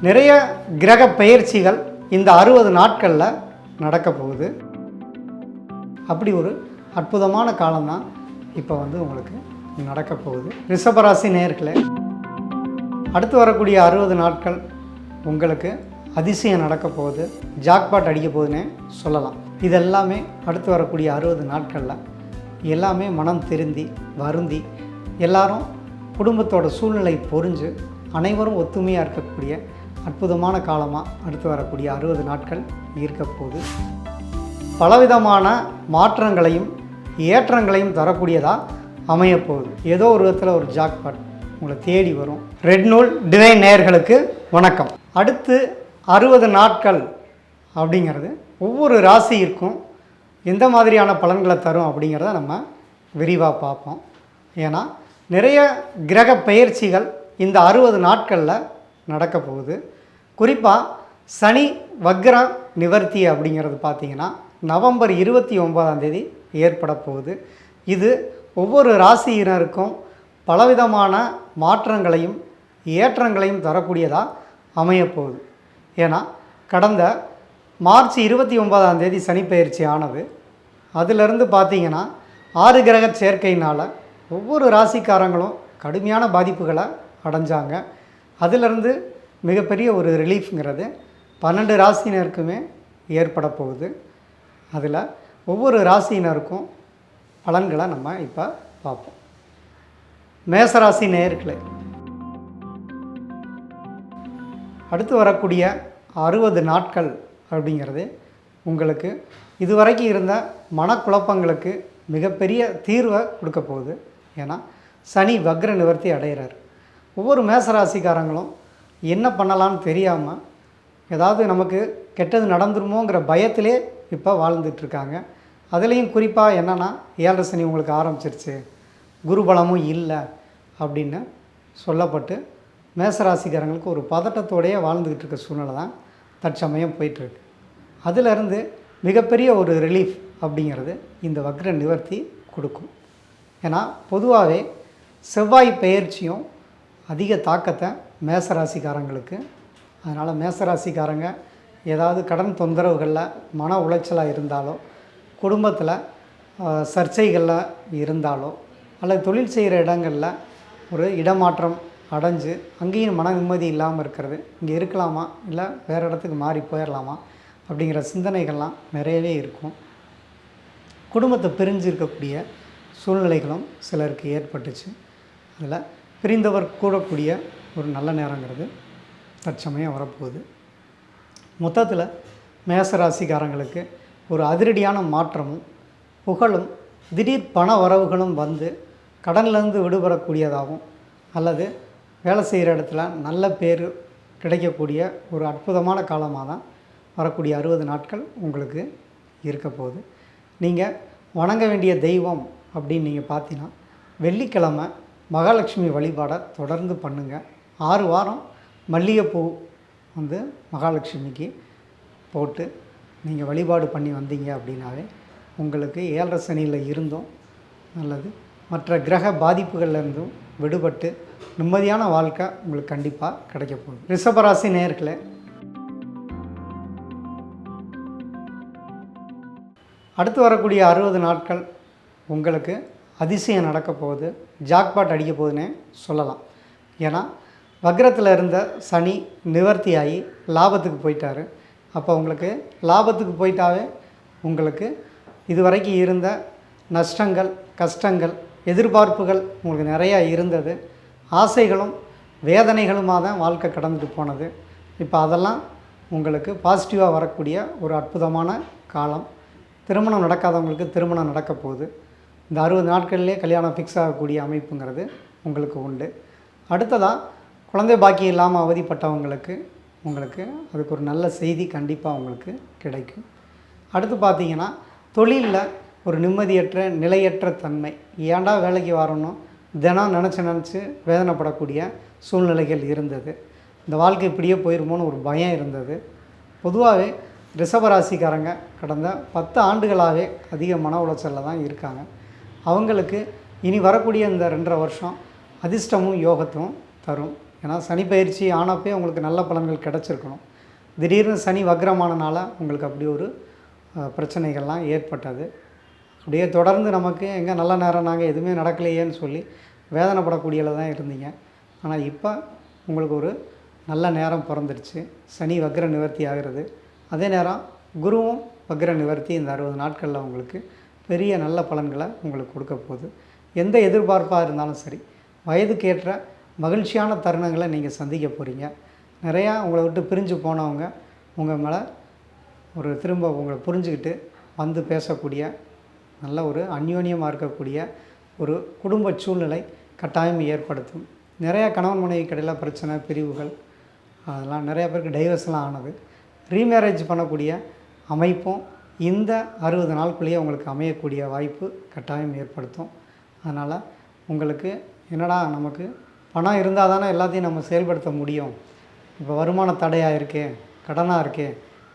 நிறைய கிரக பெயர்ச்சிகள் இந்த 60 நாட்களில் நடக்க போகுது. அப்படி ஒரு அற்புதமான காலம்தான் இப்போ உங்களுக்கு நடக்க போகுது. ரிஷபராசி நேயர்களே, அடுத்து வரக்கூடிய 60 நாட்கள் உங்களுக்கு அதிசயம் நடக்க போகுது, ஜாக்பாட் அடிக்க போகுதுன்னே சொல்லலாம். இதெல்லாமே அடுத்து வரக்கூடிய 60 நாட்களில் எல்லாமே மனம் திருந்தி வருந்தி எல்லாரும் குடும்பத்தோட சூழ்நிலை புரிஞ்சு அனைவரும் ஒத்துமையாக இருக்கக்கூடிய அற்புதமான காலமாக அடுத்து வரக்கூடிய 60 நாட்கள் இருக்க போகுது. பலவிதமான மாற்றங்களையும் ஏற்றங்களையும் தரக்கூடியதாக அமையப்போகுது. ஏதோ ஒரு விதத்தில் ஒரு ஜாக்பாட் உங்களை தேடி வரும். ரெட் நூல் டிவைன் நேயர்களுக்கு வணக்கம். அடுத்து 60 நாட்கள் அப்படிங்கிறது ஒவ்வொரு ராசியிற்கும் எந்த மாதிரியான பலன்களை தரும் அப்படிங்கிறத நம்ம விரிவாக பார்ப்போம். ஏன்னா நிறைய கிரக பெயர்ச்சிகள் இந்த 60 நாட்களில் நடக்க போகுது. குறிப்பாக சனி வக்ர நிவர்த்தி அப்படிங்கிறது பார்த்திங்கன்னா நவம்பர் 29 ஏற்பட போகுது. இது ஒவ்வொரு ராசியினருக்கும் பலவிதமான மாற்றங்களையும் ஏற்றங்களையும் தரக்கூடியதாக அமையப்போகுது. ஏன்னா கடந்த மார்ச் 29 சனி பயிற்சி ஆனது. அதிலிருந்து பார்த்திங்கன்னா 6 கிரக சேர்க்கையினால் ஒவ்வொரு ராசிக்காரங்களும் கடுமையான பாதிப்புகளை அடைஞ்சாங்க. அதிலிருந்து மிகப்பெரிய ஒரு ரிலீஃப்ங்கிறது 12 ராசியினருக்குமே ஏற்பட போகுது. அதில் ஒவ்வொரு ராசியினருக்கும் பலன்களை நம்ம இப்போ பார்ப்போம். மேசராசி நேயர்களே, அடுத்து வரக்கூடிய 60 நாட்கள் அப்படிங்கிறது உங்களுக்கு இதுவரைக்கும் இருந்த மனக்குழப்பங்களுக்கு மிகப்பெரிய தீர்வை கொடுக்க போகுது. ஏன்னா சனி வக்ர நிவர்த்தி அடைகிறார். ஒவ்வொரு மேசராசிக்காரங்களும் என்ன பண்ணலான்னு தெரியாமல் ஏதாவது நமக்கு கெட்டது நடந்துருமோங்கிற பயத்திலே இப்போ வாழ்ந்துட்டுருக்காங்க. அதுலேயும் குறிப்பாக என்னென்னா 7 சனி உங்களுக்கு ஆரம்பிச்சிருச்சு, குருபலமும் இல்லை அப்படின்னு சொல்லப்பட்டு மேசராசிக்காரங்களுக்கு ஒரு பதட்டத்தோடையே வாழ்ந்துக்கிட்டு இருக்க சூழ்நிலை தான் தற்சமயம் போயிட்டுருக்கு. அதிலிருந்து மிகப்பெரிய ஒரு ரிலீஃப் அப்படிங்கிறது இந்த வக்ர நிவர்த்தி கொடுக்கும். ஏன்னா பொதுவாகவே செவ்வாய் பெயர்ச்சியும் அதிக தாக்கத்தை மேசராசிக்காரங்களுக்கு. அதனால் மேசராசிக்காரங்க ஏதாவது கடன் தொந்தரவுகளில் மன உளைச்சலாக இருந்தாலோ, குடும்பத்தில் சர்ச்சைகளில் இருந்தாலோ, அல்லது தொழில் செய்கிற இடங்களில் ஒரு இடமாற்றம் அடைஞ்சு அங்கேயும் மன நிம்மதி இல்லாமல் இருக்கிறது, இங்கே இருக்கலாமா இல்லை வேறு இடத்துக்கு மாறி போயிடலாமா அப்படிங்கிற சிந்தனைகள்லாம் நிறையவே இருக்கும். குடும்பத்தை பிரிஞ்சு இருக்கக்கூடிய சூழ்நிலைகளும் சிலருக்கு ஏற்பட்டுச்சு. அதில் பிரிந்தவர் கூடக்கூடிய ஒரு நல்ல நேரங்கிறது தற்சமயம் வரப்போகுது. மொத்தத்தில் மேசராசிக்காரங்களுக்கு ஒரு அதிரடியான மாற்றமும் புகழும் திடீர் பண வரவுகளும் வந்து கடன்லேருந்து விடுபடக்கூடியதாகவும் அல்லது வேலை செய்கிற இடத்துல நல்ல பேர் கிடைக்கக்கூடிய ஒரு அற்புதமான காலமாக தான் வரக்கூடிய 60 நாட்கள் உங்களுக்கு இருக்க போகுது. நீங்கள் வணங்க வேண்டிய தெய்வம் அப்படின்னு நீங்கள் பார்த்தீங்கன்னா வெள்ளிக்கிழமை மகாலட்சுமி வழிபாடை தொடர்ந்து பண்ணுங்கள். 6 வாரம் மல்லிகைப்பூ மகாலட்சுமிக்கு போட்டு நீங்கள் வழிபாடு பண்ணி வந்தீங்க அப்படின்னாவே உங்களுக்கு 7 சனியில் இருந்தும் நல்லது, மற்ற கிரக பாதிப்புகள்லேருந்தும் விடுபட்டு நிம்மதியான வாழ்க்கை உங்களுக்கு கண்டிப்பாக கிடைக்க போகுது. ரிஷபராசி நேயர்களே, அடுத்து வரக்கூடிய 60 நாட்கள் உங்களுக்கு அதிசயம் நடக்க போகுது, ஜாக்பாட் அடிக்க போகுதுன்னே சொல்லலாம். ஏன்னா வக்ரத்தில் இருந்த சனி நிவர்த்தியாகி லாபத்துக்கு போயிட்டார். அப்போ உங்களுக்கு லாபத்துக்கு போயிட்டாவே உங்களுக்கு இதுவரைக்கும் இருந்த நஷ்டங்கள், கஷ்டங்கள், எதிர்பார்ப்புகள் உங்களுக்கு நிறையா இருந்தது, ஆசைகளும் வேதனைகளுமாக தான் வாழ்க்கை கடந்துட்டு போனது. இப்போ அதெல்லாம் உங்களுக்கு பாசிட்டிவாக வரக்கூடிய ஒரு அற்புதமான காலம். திருமணம் நடக்காதவங்களுக்கு திருமணம் நடக்க போகுது. இந்த 60 நாட்கள்லேயே கல்யாணம் ஃபிக்ஸ் ஆகக்கூடிய அமைப்புங்கிறது உங்களுக்கு உண்டு. அடுத்ததாக குழந்தை பாக்கியம் இல்லாமல் அவதிப்பட்டவங்களுக்கு உங்களுக்கு அதுக்கு ஒரு நல்ல செய்தி கண்டிப்பாக உங்களுக்கு கிடைக்கும். அடுத்து பார்த்திங்கன்னா தொழிலில் ஒரு நிம்மதியற்ற நிலையற்ற தன்மை, ஏன்டா வேலைக்கு வரணும் தினம் நினச்சி வேதனைப்படக்கூடிய சூழ்நிலைகள் இருந்தது. இந்த வாழ்க்கை இப்படியே போயிருமோன்னு ஒரு பயம் இருந்தது. பொதுவாகவே ரிஷபராசிக்காரங்க கடந்த 10 ஆண்டுகளாகவே அதிக மன உளைச்சலில் தான் இருக்காங்க. அவங்களுக்கு இனி வரக்கூடிய இந்த 2.5 வருஷம் அதிர்ஷ்டமும் யோகத்தும் தரும். ஏன்னா சனி பயிற்சி ஆனப்பே உங்களுக்கு நல்ல பலன்கள் கிடச்சிருக்கணும். திடீர்னு சனி வக்ரமானனால உங்களுக்கு அப்படி ஒரு பிரச்சனைகள்லாம் ஏற்பட்டது. அப்படியே தொடர்ந்து நமக்கு எங்கே நல்ல நேரம் நாங்கள் எதுவுமே நடக்கலையேன்னு சொல்லி வேதனைப்படக்கூடியதில் தான் இருந்தீங்க. ஆனால் இப்போ உங்களுக்கு ஒரு நல்ல நேரம் பிறந்துடுச்சு. சனி வக்ர நிவர்த்தி ஆகிறது. அதே நேரம் குருவும் வக்ர நிவர்த்தி இந்த 60 நாட்களில் உங்களுக்கு பெரிய நல்ல பலன்களை உங்களுக்கு கொடுக்க போகுது. எந்த எதிர்பார்ப்பாக இருந்தாலும் சரி, வயதுக்கேற்ற மகிழ்ச்சியான தருணங்களை நீங்கள் சந்திக்க போகிறீங்க. நிறையா உங்களை விட்டு பிரிஞ்சு போனவங்க உங்கள் மேலே ஒரு திரும்ப உங்களை புரிஞ்சுக்கிட்டு வந்து பேசக்கூடிய நல்ல ஒரு அந்யோன்யமாக இருக்கக்கூடிய ஒரு குடும்ப சூழ்நிலை கட்டாயம் ஏற்படுத்தும். நிறையா கணவன் மனைவி இடையில் பிரச்சனை, பிரிவுகள், அதெல்லாம் நிறையா பேருக்கு டைவர்ஸ்லாம் ஆனது. ரீமேரேஜ் பண்ணக்கூடிய அமைப்பும் இந்த 60 நாளுக்குள்ளேயே உங்களுக்கு அமையக்கூடிய வாய்ப்பு கட்டாயம் ஏற்படுத்தும். அதனால் உங்களுக்கு என்னடா நமக்கு பணம் இருந்தால் தானே எல்லாத்தையும் நம்ம செயல்படுத்த முடியும், இப்போ வருமான தடையாக இருக்கே, கடனாக இருக்கே,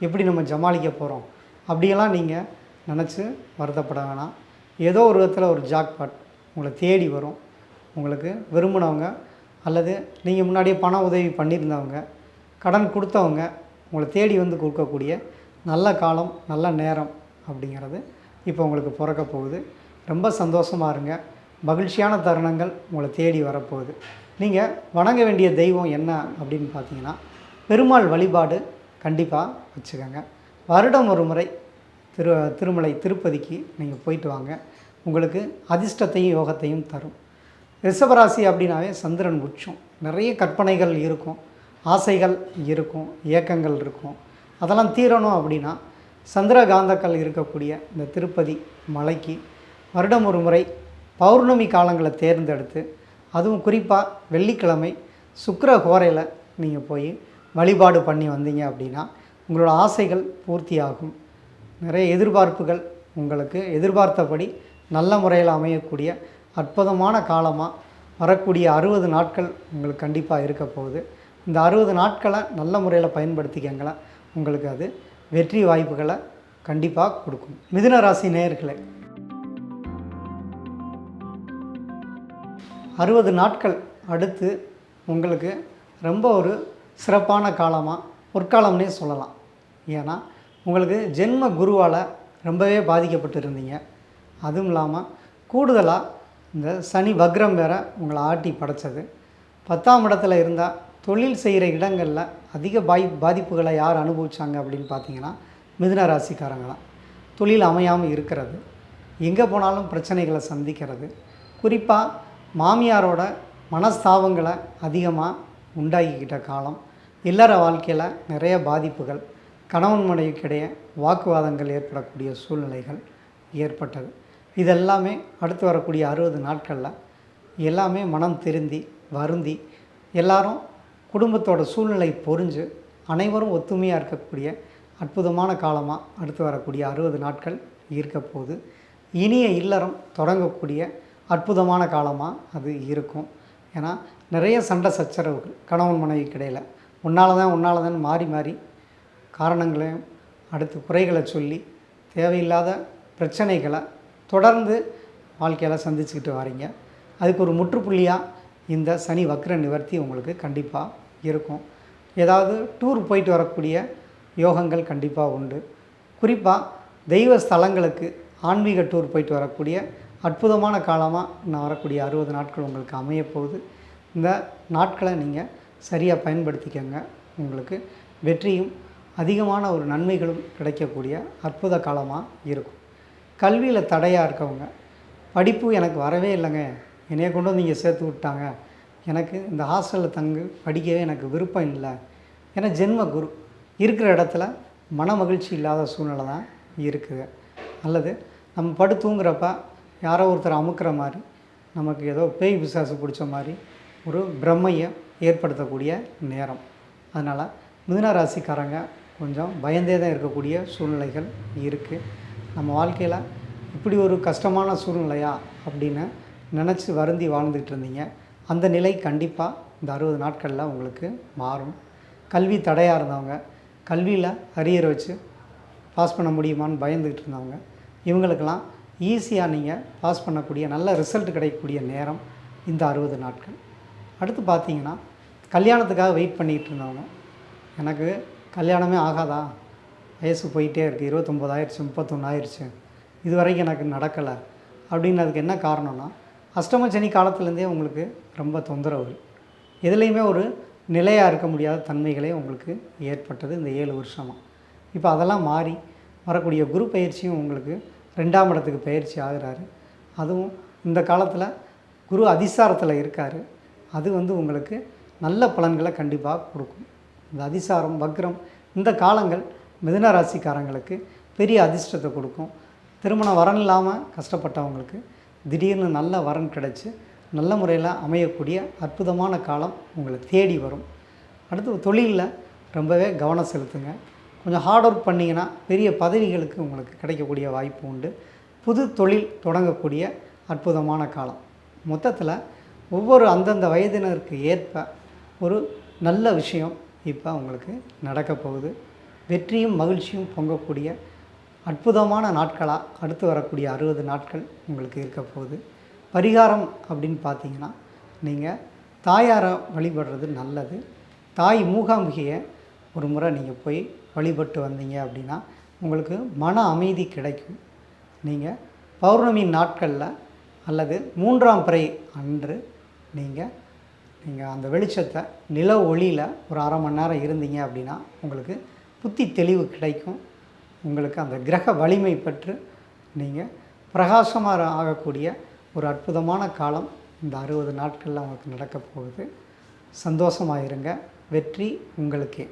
எப்படி நம்ம சமாளிக்க போகிறோம் அப்படியெல்லாம் நீங்கள் நினச்சி வருத்தப்பட வேணாம். ஏதோ ஒரு விதத்தில் ஒரு ஜாக்பாட் உங்களை தேடி வரும். உங்களுக்கு விரும்பினவங்க அல்லது நீங்கள் முன்னாடியே பண உதவி பண்ணியிருந்தவங்க, கடன் கொடுத்தவங்க உங்களை தேடி வந்து கொடுக்கக்கூடிய நல்ல காலம், நல்ல நேரம் அப்படிங்கிறது இப்போ உங்களுக்கு பிறக்க போகுது. ரொம்ப சந்தோஷமாக இருங்க. மகிழ்ச்சியான தருணங்கள் உங்களை தேடி வரப்போகுது. நீங்கள் வணங்க வேண்டிய தெய்வம் என்ன அப்படின்னு பார்த்தீங்கன்னா, பெருமாள் வழிபாடு கண்டிப்பாக வச்சுக்கோங்க. வருடம் ஒரு முறை திருமலை திருப்பதிக்கு நீங்கள் போயிட்டு வாங்க. உங்களுக்கு அதிர்ஷ்டத்தையும் யோகத்தையும் தரும். ரிஷபராசி அப்படின்னாவே சந்திரன் உச்சம். நிறைய கற்பனைகள் இருக்கும், ஆசைகள் இருக்கும், ஏக்கங்கள் இருக்கும். அதெல்லாம் தீரணும் அப்படின்னா சந்திரகாந்தக்கள் இருக்கக்கூடிய இந்த திருப்பதி மலைக்கு வருடம் ஒரு முறை பௌர்ணமி காலங்களை தேர்ந்தெடுத்து, அதுவும் குறிப்பாக வெள்ளிக்கிழமை சுக்கிர ஹோரையில் நீங்கள் போய் வழிபாடு பண்ணி வந்தீங்க அப்படின்னா உங்களோட ஆசைகள் பூர்த்தியாகும். நிறைய எதிர்பார்ப்புகள் உங்களுக்கு எதிர்பார்த்தபடி நல்ல முறையில் அமையக்கூடிய அற்புதமான காலமாக வரக்கூடிய 60 நாட்கள் உங்களுக்கு கண்டிப்பாக இருக்க போகுது. இந்த 60 நாட்களை நல்ல முறையில் பயன்படுத்திக்கங்களேன், உங்களுக்கு அது வெற்றி வாய்ப்புகளை கண்டிப்பாக கொடுக்கும். மிதுன ராசி நேயர்களே, 60 நாட்கள் அடுத்து உங்களுக்கு ரொம்ப ஒரு சிறப்பான காலமாக பொற்காலம்னே சொல்லலாம். ஏன்னா உங்களுக்கு ஜென்ம குருவால் ரொம்பவே பாதிக்கப்பட்டு இருந்தீங்க. அதுவும் இல்லாமல் கூடுதலாக இந்த சனி வக்ரம் வேறு உங்களை ஆட்டி படைச்சது. 10ஆம் இடத்துல இருந்தால் தொழில் செய்கிற இடங்களில் அதிக பாதிப்புகளை யார் அனுபவித்தாங்க அப்படின்னு பார்த்தீங்கன்னா மிதுன ராசிக்காரங்க தான். தொழில் அமையாமல் இருக்கிறது, எங்கே போனாலும் பிரச்சனைகளை சந்திக்கிறது, குறிப்பாக மாமியாரோட மனஸ்தாபங்களை அதிகமாக உண்டாக்கிக்கிட்ட காலம், இல்லற வாழ்க்கையில் நிறைய பாதிப்புகள், கணவன் மனைவிக்கிடையே வாக்குவாதங்கள் ஏற்படக்கூடிய சூழ்நிலைகள் ஏற்பட்டது. இதெல்லாமே அடுத்து வரக்கூடிய 60 நாட்களில் எல்லாமே மனம் திருந்தி வருந்தி எல்லாரும் குடும்பத்தோட சூழ்நிலை புரிஞ்சு அனைவரும் ஒத்துமையாக இருக்கக்கூடிய அற்புதமான காலமாக அடுத்து வரக்கூடிய 60 நாட்கள் இருக்க போகுது. இனிய இல்லறம் தொடங்கக்கூடிய அற்புதமான காலமாக அது இருக்கும். ஏன்னா நிறைய சண்டை சச்சரவுகள் கணவன் மனைவிக்கு இடையில் உன்னால தான் மாறி மாறி காரணங்களையும் அடுத்து குறைகளை சொல்லி தேவையில்லாத பிரச்சனைகளை தொடர்ந்து வாழ்க்கையில் சந்திச்சுக்கிட்டு வரீங்க. அதுக்கு ஒரு முற்றுப்புள்ளியாக இந்த சனி வக்ர நிவர்த்தி உங்களுக்கு கண்டிப்பாக இருக்கும். ஏதாவது டூர் போயிட்டு வரக்கூடிய யோகங்கள் கண்டிப்பாக உண்டு. குறிப்பாக தெய்வ ஸ்தலங்களுக்கு ஆன்மீக டூர் போயிட்டு வரக்கூடிய அற்புதமான காலமாக நான் வரக்கூடிய 60 நாட்கள் உங்களுக்கு அமையப்போகுது. இந்த நாட்களை நீங்கள் சரியாக பயன்படுத்திக்கங்க. உங்களுக்கு வெற்றியும் அதிகமான ஒரு நன்மைகளும் கிடைக்கக்கூடிய அற்புத காலமாக இருக்கும். கல்வியில் தடையாக இருக்கவங்க, படிப்பு எனக்கு வரவே இல்லைங்க, என்னைய கொண்டு வந்து இங்கே சேர்த்து விட்டாங்க, எனக்கு இந்த ஹாஸ்டலில் தங்கு படிக்கவே எனக்கு விருப்பம் இல்லை, ஏன்னா ஜென்ம குரு இருக்கிற இடத்துல மன மகிழ்ச்சி இல்லாத சூழ்நிலை தான் இருக்குது. அல்லது நம்ம படு தூங்குறப்ப யாரோ ஒருத்தர் அமுக்கிற மாதிரி, நமக்கு ஏதோ பேய் பிசாசு பிடிச்ச மாதிரி ஒரு பிரம்மையை ஏற்படுத்தக்கூடிய நேரம். அதனால் மிதுன ராசிக்காரங்க கொஞ்சம் பயந்தே தான் இருக்கக்கூடிய சூழ்நிலைகள் இருக்குது. நம்ம வாழ்க்கையில் இப்படி ஒரு கஷ்டமான சூழ்நிலையா அப்படின்னு நினச்சி வருந்தி வாழ்ந்துகிட்டு இருந்தீங்க. அந்த நிலை கண்டிப்பாக இந்த 60 நாட்களில் உங்களுக்கு மாறும். கல்வி தடையாக இருந்தவங்க, கல்வியில் அரியர் வச்சு பாஸ் பண்ண முடியுமான்னு பயந்துக்கிட்டு இருந்தவங்க, இவங்களுக்கெல்லாம் ஈஸியாக நீங்கள் பாஸ் பண்ணக்கூடிய நல்ல ரிசல்ட் கிடைக்கக்கூடிய நேரம் இந்த 60 நாட்கள். அடுத்து பார்த்தீங்கன்னா கல்யாணத்துக்காக வெயிட் பண்ணிகிட்டு இருந்தவங்க, எனக்கு கல்யாணமே ஆகாதா, வயசு போயிட்டே இருக்குது, 29 ஆயிடுச்சு, 31 ஆயிடுச்சு, இது வரைக்கும் எனக்கு நடக்கலை அப்படின்னு. அதுக்கு என்ன காரணம்னா, அஷ்டமச்சனி காலத்துலேருந்தே உங்களுக்கு ரொம்ப தொந்தரவு, எதுலேயுமே ஒரு நிலையாக இருக்க முடியாத தன்மைகளே உங்களுக்கு ஏற்பட்டது இந்த 7 வருஷமாக. இப்போ அதெல்லாம் மாறி வரக்கூடிய குரு பயிற்சியும் உங்களுக்கு 2ஆம் இடத்துக்கு பயிற்சி ஆகிறாரு. அதுவும் இந்த காலத்தில் குரு அதிசாரத்தில் இருக்கார். அது உங்களுக்கு நல்ல பலன்களை கண்டிப்பாக கொடுக்கும். இந்த அதிசாரம் வக்ரம் இந்த காலங்கள் மிதுன ராசிக்காரங்களுக்கு பெரிய அதிர்ஷ்டத்தை கொடுக்கும். திருமணம் வரன் இல்லாமல் கஷ்டப்பட்டவங்களுக்கு திடீர்னு நல்ல வரன் கிடச்சி நல்ல முறையில் அமையக்கூடிய அற்புதமான காலம் உங்களை தேடி வரும். அடுத்து தொழிலில் ரொம்பவே கவனம் செலுத்துங்க. கொஞ்சம் ஹார்ட் ஒர்க் பண்ணிங்கன்னா பெரிய பதவிகளுக்கு உங்களுக்கு கிடைக்கக்கூடிய வாய்ப்பு உண்டு. புது தொழில் தொடங்கக்கூடிய அற்புதமான காலம். மொத்தத்தில் ஒவ்வொரு அந்தந்த வயதினருக்கு ஏற்ப ஒரு நல்ல விஷயம் இப்போ உங்களுக்கு நடக்க போகுது. வெற்றியும் மகிழ்ச்சியும் பொங்கக்கூடிய அற்புதமான நாட்களாக அடுத்து வரக்கூடிய 60 நாட்கள் உங்களுக்கு இருக்க போகுது. பரிகாரம் அப்படின்னு பார்த்தீங்கன்னா, நீங்கள் தாயாரை வழிபடுறது நல்லது. தாய் மூகாம்பிகையை ஒரு முறை நீங்கள் போய் வழிபட்டு வந்தீங்க அப்படின்னா உங்களுக்கு மன அமைதி கிடைக்கும். நீங்கள் பௌர்ணமி நாட்களில் அல்லது 3ஆம் பிறை அன்று நீங்கள் அந்த வெளிச்சத்தை நில ஒளியில் ஒரு அரை மணி நேரம் இருந்தீங்க அப்படின்னா உங்களுக்கு புத்தி தெளிவு கிடைக்கும். உங்களுக்கு அந்த கிரக வலிமை பெற்று நீங்கள் பிரகாசமாக ஆகக்கூடிய ஒரு அற்புதமான காலம் இந்த 60 நாட்களில் உங்களுக்கு நடக்க போகுது. சந்தோஷமாக இருங்க. வெற்றி உங்களுக்கே.